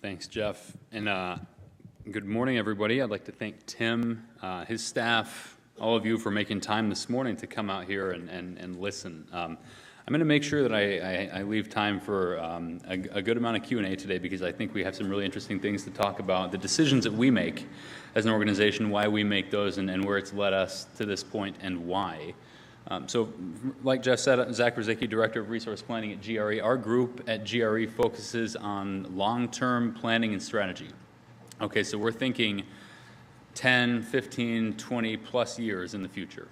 Thanks, Jeff. And good morning, everybody. I'd like to thank Tim, his staff, all of you for making time this morning to come out here and listen. I'm going to make sure that I leave time for a good amount of Q&A today, because I think we have some really interesting things to talk about, the decisions that we make as an organization, why we make those, and where it's led us to this point and why. So like Jeff said, Zach Ruzycki, Director of Resource Planning at GRE. Our group at GRE focuses on long-term planning and strategy. Okay, so we're thinking 10, 15, 20 plus years in the future.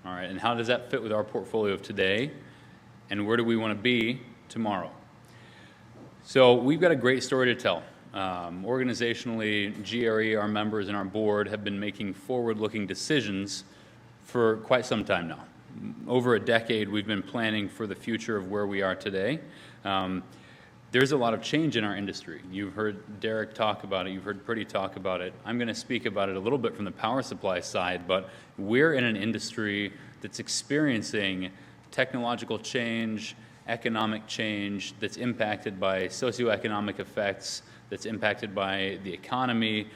All right, and how does that fit with our portfolio of today? And where do we want to be tomorrow? So we've got a great story to tell. Organizationally, GRE, our members and our board have been making forward-looking decisions for quite some time now. Over a decade, we've been planning for the future of where we are today. There's a lot of change in our industry. You've heard Derek talk about it. You've heard Pretty talk about it. I'm going to speak about it a little bit from the power supply side, but we're in an industry that's experiencing technological change, economic change that's impacted by socioeconomic effects, that's impacted by the economy.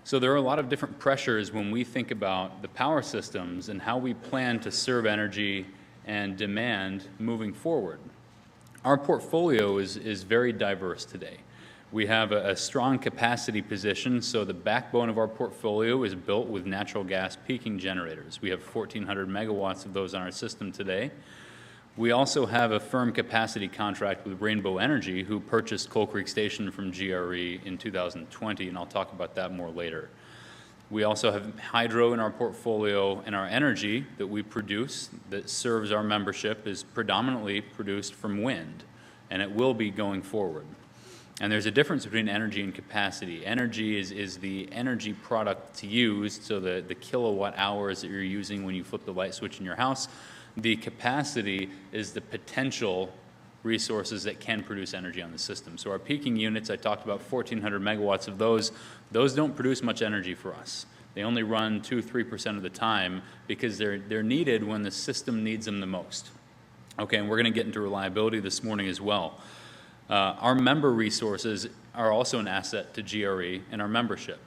So there are a lot of different pressures when we think about the power systems and how we plan to serve energy and demand moving forward. Our portfolio is very diverse today. We have a strong capacity position, so the backbone of our portfolio is built with natural gas peaking generators. We have 1,400 megawatts of those on our system today. We also have a firm capacity contract with Renewable Energy, who purchased Coal Creek Station from GRE in 2020, and I'll talk about that more later. We also have hydro in our portfolio, and our energy that we produce that serves our membership is predominantly produced from wind, and it will be going forward. And there's a difference between energy and capacity. Energy is the energy product to use, so the kilowatt hours that you're using when you flip the light switch in your house. The capacity is the potential resources that can produce energy on the system. So our peaking units, I talked about 1,400 megawatts of those don't produce much energy for us. They only run 2-3% of the time because they're needed when the system needs them the most. Okay, and we're going to get into reliability this morning as well. Our member resources are also an asset to GRE and our membership.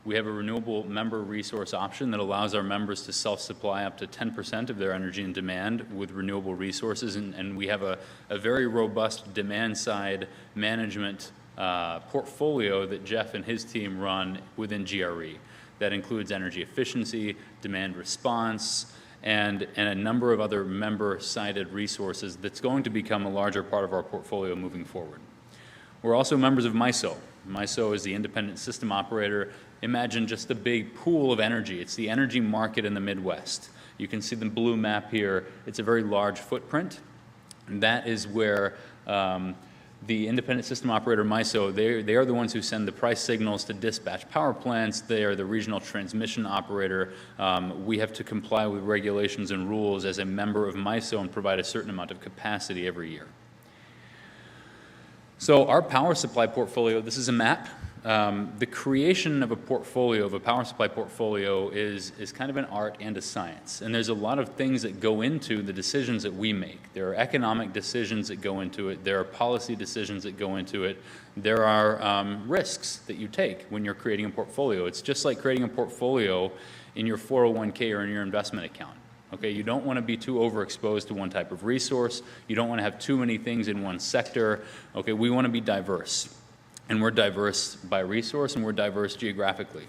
We have a renewable member resource option that allows our members to self-supply up to 10% of their energy and demand with renewable resources, and we have a very robust demand-side management portfolio that Jeff and his team run within GRE. That includes energy efficiency, demand response, and a number of other member-sided resources that's going to become a larger part of our portfolio moving forward. We're also members of MISO. MISO is the independent system operator. Imagine just a big pool of energy. It's the energy market in the Midwest. You can see the blue map here. It's a very large footprint. And that is where the independent system operator MISO, they are the ones who send the price signals to dispatch power plants. They are the regional transmission operator. We have to comply with regulations and rules as a member of MISO and provide a certain amount of capacity every year. So our power supply portfolio, this is a map. The creation of a portfolio, of a power supply portfolio, is kind of an art and a science. And there's a lot of things that go into the decisions that we make. There are economic decisions that go into it. There are policy decisions that go into it. There are risks that you take when you're creating a portfolio. It's just like creating a portfolio in your 401k or in your investment account. Okay, you don't want to be too overexposed to one type of resource. You don't want to have too many things in one sector. Okay, we want to be diverse. And we're diverse by resource, and we're diverse geographically.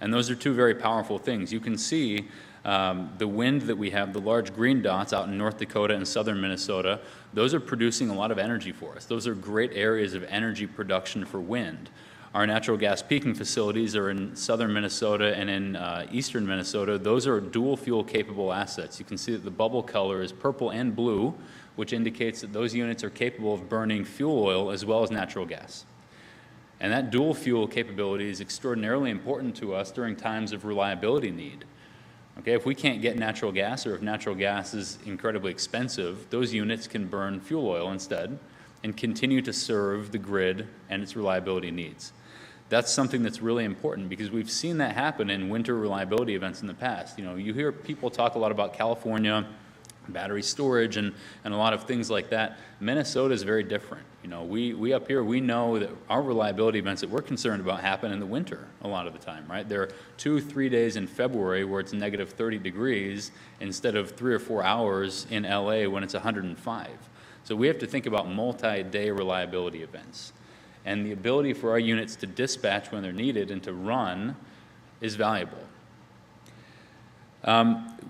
And those are two very powerful things. You can see the wind that we have, the large green dots out in North Dakota and southern Minnesota. Those are producing a lot of energy for us. Those are great areas of energy production for wind. Our natural gas peaking facilities are in southern Minnesota and in eastern Minnesota. Those are dual fuel capable assets. You can see that the bubble color is purple and blue, which indicates that those units are capable of burning fuel oil as well as natural gas. And that dual fuel capability is extraordinarily important to us during times of reliability need. Okay, if we can't get natural gas, or if natural gas is incredibly expensive, those units can burn fuel oil instead and continue to serve the grid and its reliability needs. That's something that's really important, because we've seen that happen in winter reliability events in the past. You know, you hear people talk a lot about California battery storage, and a lot of things like that. Minnesota is very different. You know, we up here, we know that our reliability events that we're concerned about happen in the winter a lot of the time, right? There are 2-3 days in February where it's negative 30 degrees instead of 3 or 4 hours in LA when it's 105. So we have to think about multi-day reliability events. And the ability for our units to dispatch when they're needed and to run is valuable.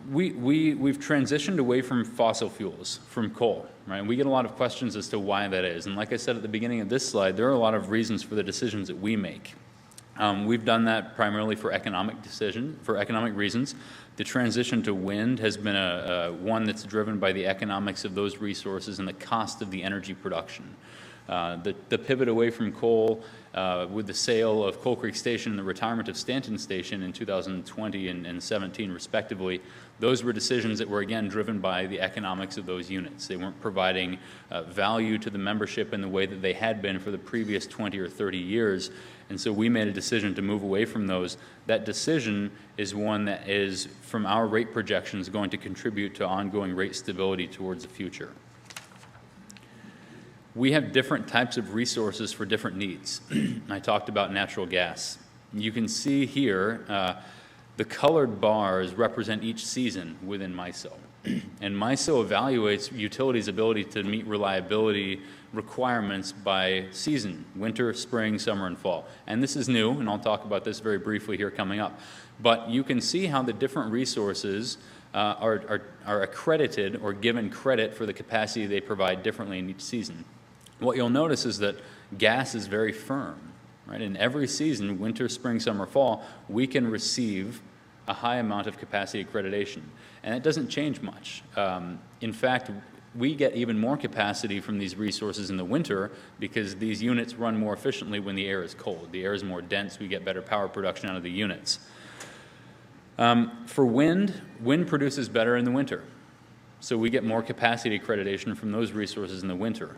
We've transitioned away from fossil fuels, from coal, right? And we get a lot of questions as to why that is. And like I said at the beginning of this slide, there are a lot of reasons for the decisions that we make. We've done that primarily for economic reasons. The transition to wind has been one that's driven by the economics of those resources and the cost of the energy production. The pivot away from coal with the sale of Coal Creek Station and the retirement of Stanton Station in 2020 and 17 respectively, those were decisions that were again driven by the economics of those units. They weren't providing value to the membership in the way that they had been for the previous 20 or 30 years, and so we made a decision to move away from those. That decision is one that is, from our rate projections, going to contribute to ongoing rate stability towards the future. We have different types of resources for different needs. I talked about natural gas. You can see here the colored bars represent each season within MISO. And MISO evaluates utilities' ability to meet reliability requirements by season: winter, spring, summer, and fall. And this is new, and I'll talk about this very briefly here coming up. But you can see how the different resources are accredited or given credit for the capacity they provide differently in each season. What you'll notice is that gas is very firm, right? In every season, winter, spring, summer, fall, we can receive a high amount of capacity accreditation, and it doesn't change much. In fact, we get even more capacity from these resources in the winter because these units run more efficiently when the air is cold. The air is more dense, we get better power production out of the units. For wind produces better in the winter, so we get more capacity accreditation from those resources in the winter.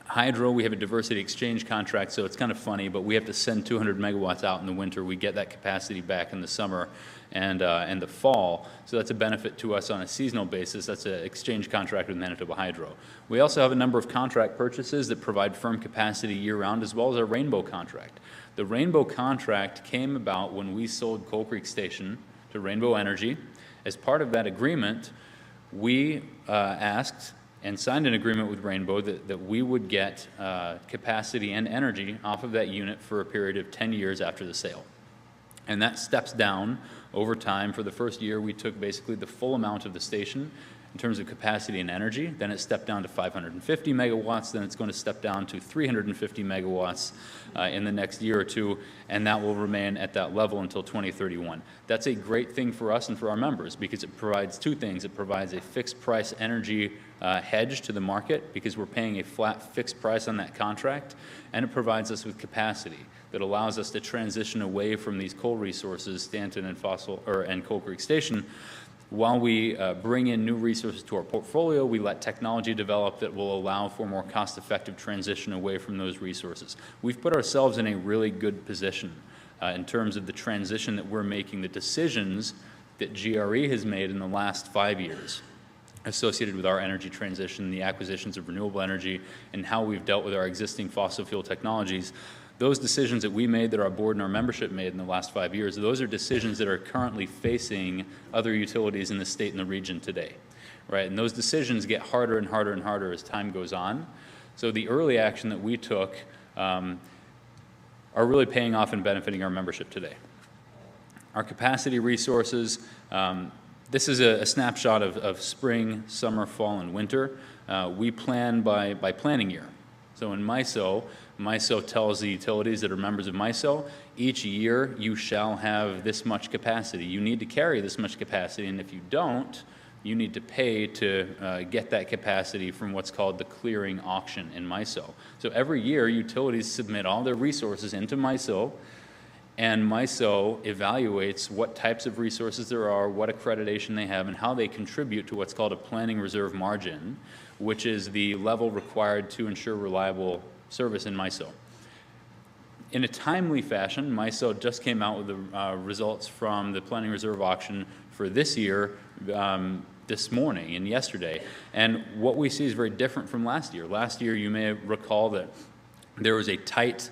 Hydro, we have a diversity exchange contract, so it's kind of funny, but we have to send 200 megawatts out in the winter. We get that capacity back in the summer and the fall, so that's a benefit to us on a seasonal basis. That's an exchange contract with Manitoba Hydro. We also have a number of contract purchases that provide firm capacity year-round, as well as our Rainbow contract. The Rainbow contract came about when we sold Coal Creek Station to Rainbow Energy. As part of that agreement, we asked and signed an agreement with Rainbow that we would get capacity and energy off of that unit for a period of 10 years after the sale. And that steps down over time. For the first year, we took basically the full amount of the station in terms of capacity and energy. Then it stepped down to 550 megawatts. Then it's going to step down to 350 megawatts in the next year or two, and that will remain at that level until 2031. That's a great thing for us and for our members because it provides two things. It provides a fixed price energy hedge to the market because we're paying a flat fixed price on that contract, and it provides us with capacity that allows us to transition away from these coal resources, Stanton and Coal Creek Station. While we bring in new resources to our portfolio, we let technology develop that will allow for more cost-effective transition away from those resources. We've put ourselves in a really good position in terms of the transition that we're making, the decisions that GRE has made in the last 5 years associated with our energy transition, the acquisitions of renewable energy, and how we've dealt with our existing fossil fuel technologies. Those decisions that we made, that our board and our membership made in the last 5 years, those are decisions that are currently facing other utilities in the state and the region today, right? And those decisions get harder and harder and harder as time goes on. So the early action that we took are really paying off and benefiting our membership today. Our capacity resources, this is a snapshot of spring, summer, fall, and winter. We plan by planning year. So in MISO tells the utilities that are members of MISO, each year you shall have this much capacity. You need to carry this much capacity, and if you don't, you need to pay to get that capacity from what's called the clearing auction in MISO. So every year, utilities submit all their resources into MISO, and MISO evaluates what types of resources there are, what accreditation they have, and how they contribute to what's called a planning reserve margin, which is the level required to ensure reliable service in MISO. In a timely fashion, MISO just came out with the results from the planning reserve auction for this year this morning and yesterday. And what we see is very different from last year. Last year, you may recall that there was a tight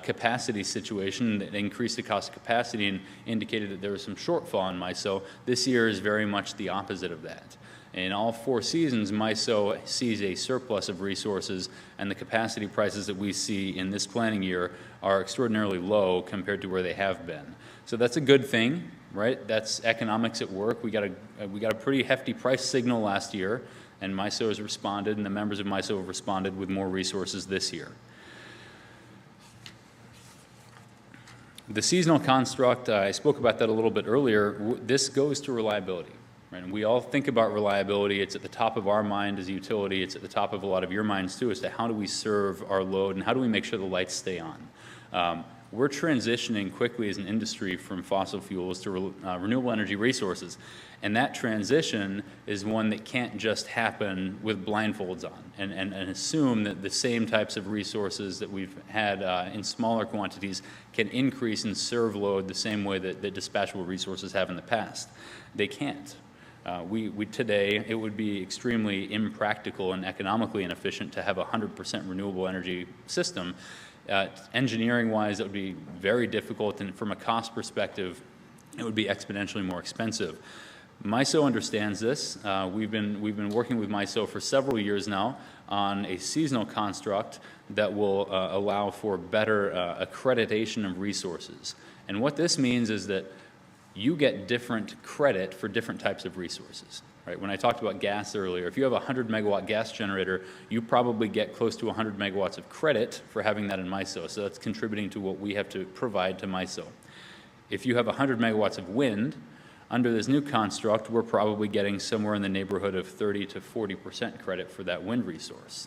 capacity situation that increased the cost of capacity and indicated that there was some shortfall in MISO. This year is very much the opposite of that. In all 4 seasons, MISO sees a surplus of resources, and the capacity prices that we see in this planning year are extraordinarily low compared to where they have been. So that's a good thing, right? That's economics at work. We got a pretty hefty price signal last year, and MISO has responded, and the members of MISO have responded with more resources this year. The seasonal construct, I spoke about that a little bit earlier. This goes to reliability. Right? And we all think about reliability. It's at the top of our mind as a utility. It's at the top of a lot of your minds too, as to how do we serve our load and how do we make sure the lights stay on. We're transitioning quickly as an industry from fossil fuels to renewable energy resources. And that transition is one that can't just happen with blindfolds on and assume that the same types of resources that we've had in smaller quantities can increase and serve load the same way that dispatchable resources have in the past. They can't. Today, it would be extremely impractical and economically inefficient to have a 100% renewable energy system. Engineering-wise, it would be very difficult, and from a cost perspective, it would be exponentially more expensive. MISO understands this. We've been working with MISO for several years now on a seasonal construct that will allow for better accreditation of resources. And what this means is that you get different credit for different types of resources. Right? When I talked about gas earlier, if you have a 100 megawatt gas generator, you probably get close to 100 megawatts of credit for having that in MISO. So that's contributing to what we have to provide to MISO. If you have 100 megawatts of wind, under this new construct, we're probably getting somewhere in the neighborhood of 30 to 40% credit for that wind resource.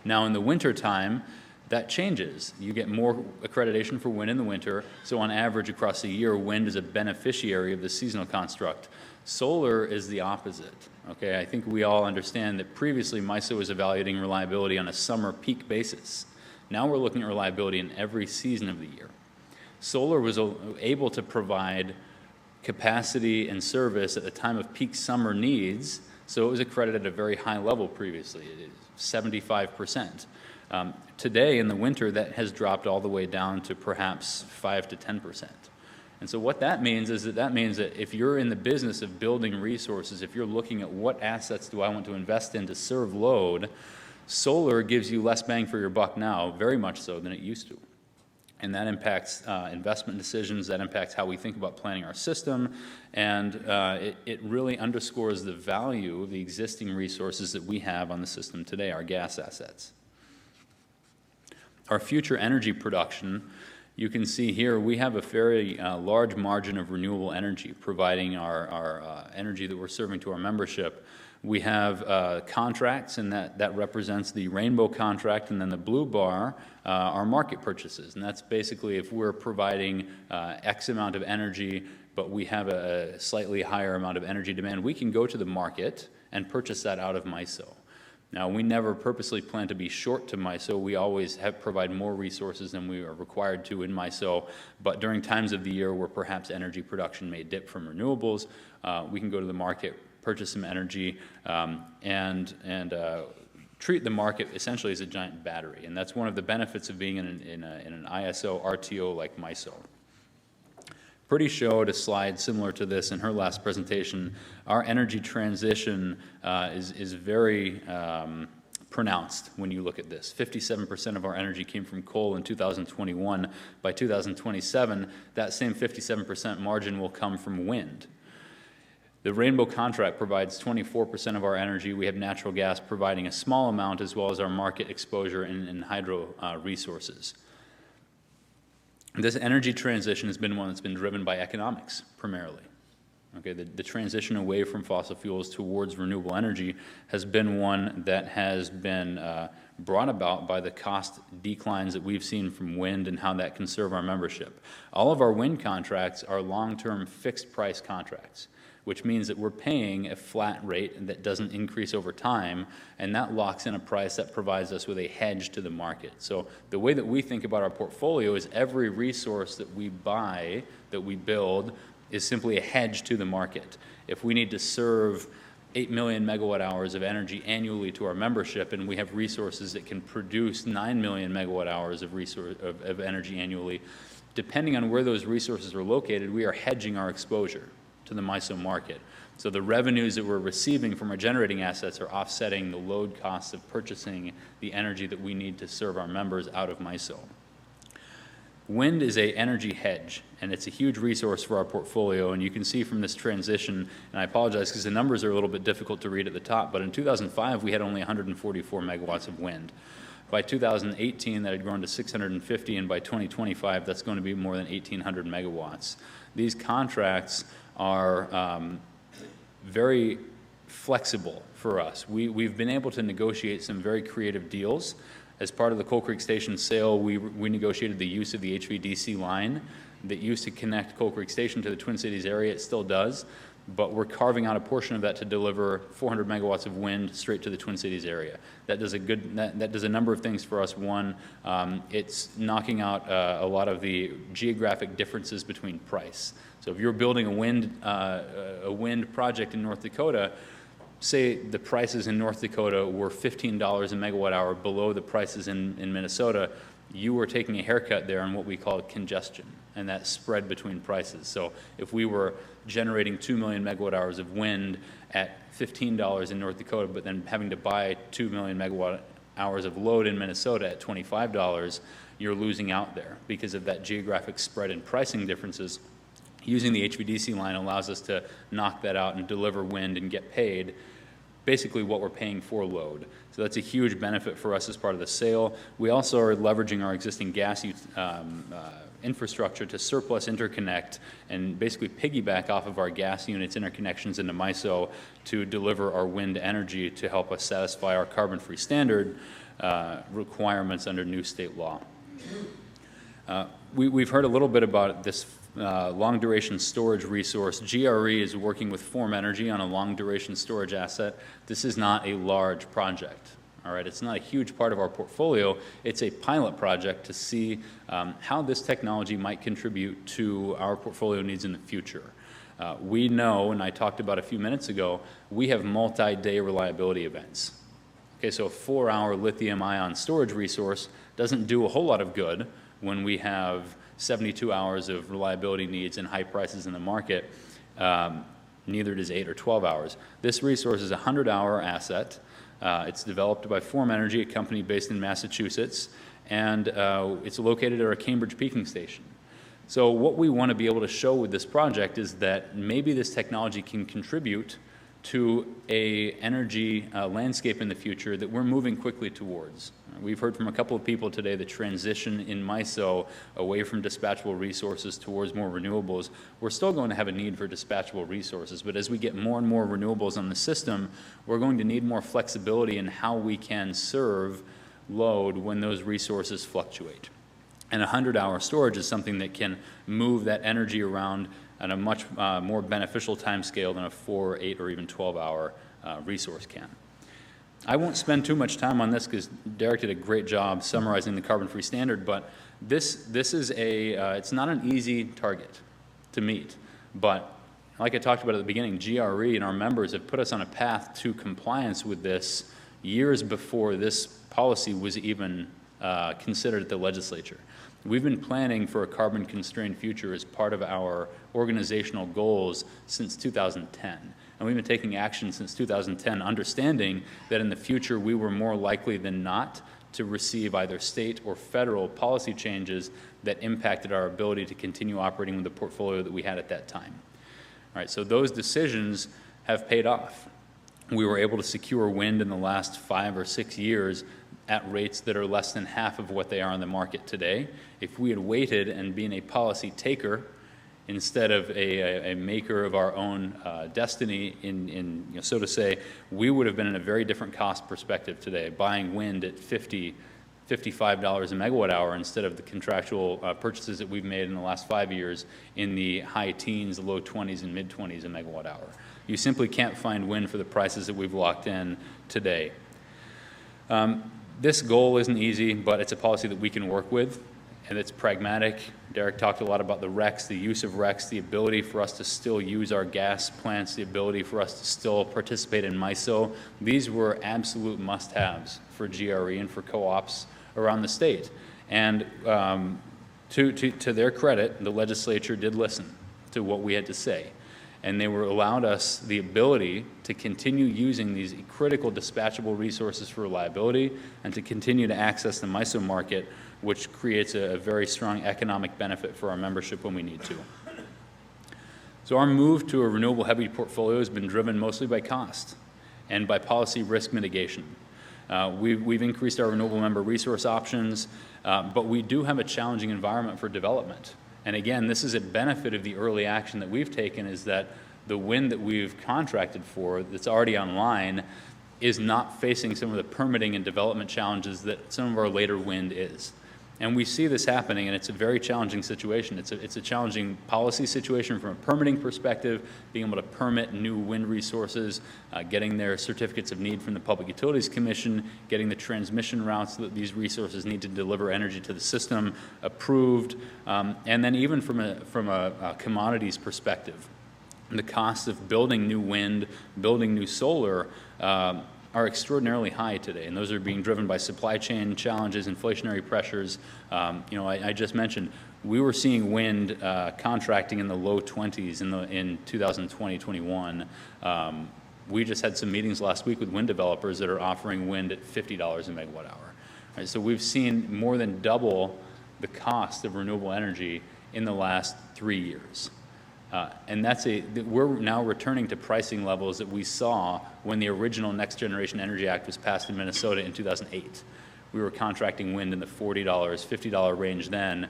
Now in the winter time, that changes. You get more accreditation for wind in the winter, so on average across the year, wind is a beneficiary of the seasonal construct. Solar is the opposite. Okay, I think we all understand that previously MISO was evaluating reliability on a summer peak basis. Now we're looking at reliability in every season of the year. Solar was able to provide capacity and service at the time of peak summer needs, so it was accredited at a very high level previously, 75%. Today in the winter, that has dropped all the way down to perhaps 5 to 10%. And so what that means is that if you're in the business of building resources, if you're looking at what assets do I want to invest in to serve load, solar gives you less bang for your buck now, very much so, than it used to. And that impacts investment decisions, that impacts how we think about planning our system, and it really underscores the value of the existing resources that we have on the system today, our gas assets. Our future energy production, you can see here we have a very large margin of renewable energy providing our energy that we're serving to our membership. We have contracts, and that represents the rainbow contract, and then the blue bar are market purchases. And that's basically if we're providing X amount of energy, but we have a slightly higher amount of energy demand, we can go to the market and purchase that out of MISO. Now, we never purposely plan to be short to MISO. We always provide more resources than we are required to in MISO, but during times of the year where perhaps energy production may dip from renewables, we can go to the market, purchase some energy, and treat the market essentially as a giant battery. And that's one of the benefits of being in an ISO RTO like MISO. Pretty showed a slide similar to this in her last presentation. Our energy transition is very pronounced when you look at this. 57% of our energy came from coal in 2021. By 2027, that same 57% margin will come from wind. The Rainbow contract provides 24% of our energy. We have natural gas providing a small amount, as well as our market exposure in hydro resources. This energy transition has been one that's been driven by economics, primarily. Okay, the transition away from fossil fuels towards renewable energy has been one that has been brought about by the cost declines that we've seen from wind and how that can serve our membership. All of our wind contracts are long-term fixed-price contracts, which means that we're paying a flat rate that doesn't increase over time, and that locks in a price that provides us with a hedge to the market. So the way that we think about our portfolio is every resource that we buy, that we build, is simply a hedge to the market. If we need to serve 8 million megawatt hours of energy annually to our membership, and we have resources that can produce 9 million megawatt hours of energy annually, depending on where those resources are located, we are hedging our exposure to the MISO market. So the revenues that we're receiving from our generating assets are offsetting the load costs of purchasing the energy that we need to serve our members out of MISO. Wind is an energy hedge, and it's a huge resource for our portfolio, and you can see from this transition, and I apologize because the numbers are a little bit difficult to read at the top, but in 2005 we had only 144 megawatts of wind. By 2018 that had grown to 650, and by 2025 that's going to be more than 1,800 megawatts. These contracts are very flexible for us. We've been able to negotiate some very creative deals. As part of the Coal Creek Station sale, we negotiated the use of the HVDC line that used to connect Coal Creek Station to the Twin Cities area. It still does, but we're carving out a portion of that to deliver 400 megawatts of wind straight to the Twin Cities area. That does a number of things for us. One, it's knocking out a lot of the geographic differences between price. So if you're building a wind project in North Dakota, say the prices in North Dakota were $15 a megawatt hour below the prices in Minnesota, you were taking a haircut there on what we call congestion, and that spread between prices. So if we were generating 2 million megawatt hours of wind at $15 in North Dakota, but then having to buy 2 million megawatt hours of load in Minnesota at $25, you're losing out there because of that geographic spread in pricing differences. Using the HVDC line allows us to knock that out and deliver wind and get paid basically what we're paying for load. So that's a huge benefit for us as part of the sale. We also are leveraging our existing gas infrastructure to surplus interconnect and basically piggyback off of our gas units interconnections into MISO to deliver our wind energy to help us satisfy our carbon-free standard requirements under new state law. We've heard a little bit about this long-duration storage resource. GRE is working with Form Energy on a long-duration storage asset. This is not a large project, all right? It's not a huge part of our portfolio. It's a pilot project to see how this technology might contribute to our portfolio needs in the future. We know, and I talked about a few minutes ago, we have multi-day reliability events. Okay, so a 4-hour lithium-ion storage resource doesn't do a whole lot of good when we have 72 hours of reliability needs and high prices in the market. Neither does 8 or 12 hours. This resource is a 100-hour asset. It's developed by Form Energy, a company based in Massachusetts, and it's located at our Cambridge peaking station. So what we want to be able to show with this project is that maybe this technology can contribute to an energy landscape in the future that we're moving quickly towards. We've heard from a couple of people today the transition in MISO away from dispatchable resources towards more renewables. We're still going to have a need for dispatchable resources, but as we get more and more renewables on the system, we're going to need more flexibility in how we can serve load when those resources fluctuate. And 100-hour storage is something that can move that energy around at a much more beneficial time scale than a 4, 8, or even 12-hour resource can. I won't spend too much time on this because Derek did a great job summarizing the carbon-free standard, but this is it's not an easy target to meet. But like I talked about at the beginning, GRE and our members have put us on a path to compliance with this years before this policy was even considered at the legislature. We've been planning for a carbon-constrained future as part of our organizational goals since 2010. And we've been taking action since 2010, understanding that in the future we were more likely than not to receive either state or federal policy changes that impacted our ability to continue operating with the portfolio that we had at that time. All right, so those decisions have paid off. We were able to secure wind in the last 5 or 6 years at rates that are less than half of what they are on the market today. If we had waited and been a policy taker instead of a maker of our own destiny, so to say, we would have been in a very different cost perspective today, buying wind at $55 a megawatt hour instead of the contractual purchases that we've made in the last 5 years in the high teens, low 20s, and mid-20s a megawatt hour. You simply can't find wind for the prices that we've locked in today. This goal isn't easy, but it's a policy that we can work with. and it's pragmatic. Derek talked a lot about the RECs, the use of RECs, the ability for us to still use our gas plants, the ability for us to still participate in MISO. These were absolute must-haves for GRE and for co-ops around the state. And to their credit, the legislature did listen to what we had to say. And they allowed us the ability to continue using these critical dispatchable resources for reliability and to continue to access the MISO market, which creates a very strong economic benefit for our membership when we need to. So our move to a renewable heavy portfolio has been driven mostly by cost and by policy risk mitigation. We've increased our renewable member resource options, but we do have a challenging environment for development. And again, this is a benefit of the early action that we've taken, is that the wind that we've contracted for that's already online is not facing some of the permitting and development challenges that some of our later wind is. And we see this happening, and it's a very challenging situation. It's a challenging policy situation from a permitting perspective, being able to permit new wind resources, getting their certificates of need from the Public Utilities Commission, getting the transmission routes that these resources need to deliver energy to the system approved, and then even from a commodities perspective. The cost of building new wind, building new solar, are extraordinarily high today, and those are being driven by supply chain challenges, inflationary pressures. I just mentioned we were seeing wind contracting in the low 20s in 2020-21. We just had some meetings last week with wind developers that are offering wind at $50 a megawatt hour. Right, so we've seen more than double the cost of renewable energy in the last 3 years. And we're now returning to pricing levels that we saw when the original Next Generation Energy Act was passed in Minnesota in 2008. We were contracting wind in the $40, $50 range then.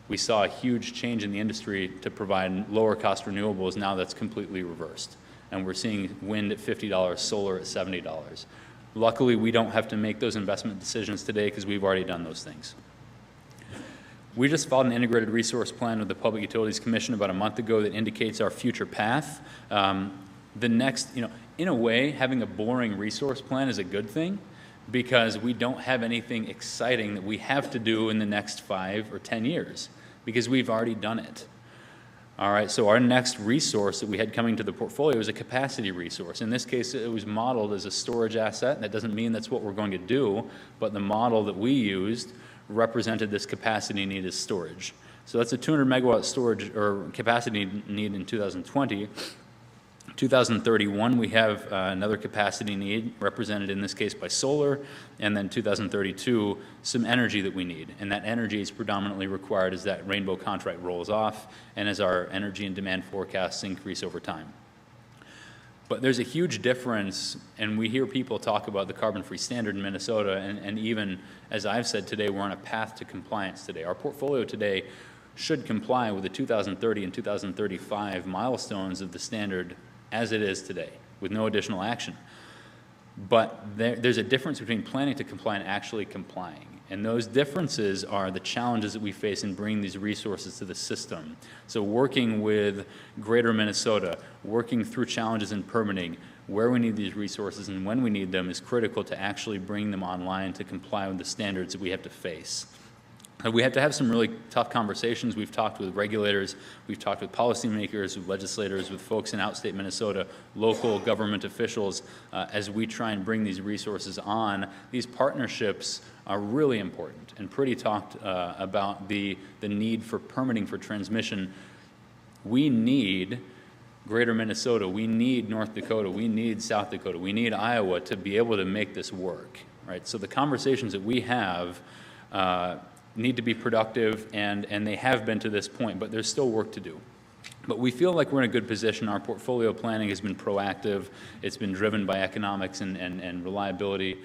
We saw a huge change in the industry to provide lower cost renewables. Now that's completely reversed. And we're seeing wind at $50, solar at $70. Luckily, we don't have to make those investment decisions today because we've already done those things. We just filed an integrated resource plan with the Public Utilities Commission about a month ago that indicates our future path. In a way, having a boring resource plan is a good thing because we don't have anything exciting that we have to do in the next 5 or 10 years because we've already done it. All right, so our next resource that we had coming to the portfolio is a capacity resource. In this case, it was modeled as a storage asset. That doesn't mean that's what we're going to do, but the model that we used represented this capacity need as storage. So that's a 200 megawatt storage or capacity need in 2020. 2031, we have another capacity need represented in this case by solar, and then 2032, some energy that we need. And that energy is predominantly required as that Rainbow contract rolls off and as our energy and demand forecasts increase over time. But there's a huge difference, and we hear people talk about the carbon-free standard in Minnesota, and even, as I've said today, we're on a path to compliance today. Our portfolio today should comply with the 2030 and 2035 milestones of the standard as it is today, with no additional action. But there's a difference between planning to comply and actually complying. And those differences are the challenges that we face in bringing these resources to the system. So working with Greater Minnesota, working through challenges in permitting, where we need these resources and when we need them is critical to actually bring them online to comply with the standards that we have to face. We have to have some really tough conversations. We've talked with regulators, we've talked with policymakers, with legislators, with folks in outstate Minnesota, local government officials, as we try and bring these resources on. These partnerships are really important, and Pretty talked about the need for permitting for transmission. We need Greater Minnesota, we need North Dakota, we need South Dakota, we need Iowa to be able to make this work, right? So the conversations that we have need to be productive, and they have been to this point, but there's still work to do. But we feel like we're in a good position. Our portfolio planning has been proactive. It's been driven by economics and reliability.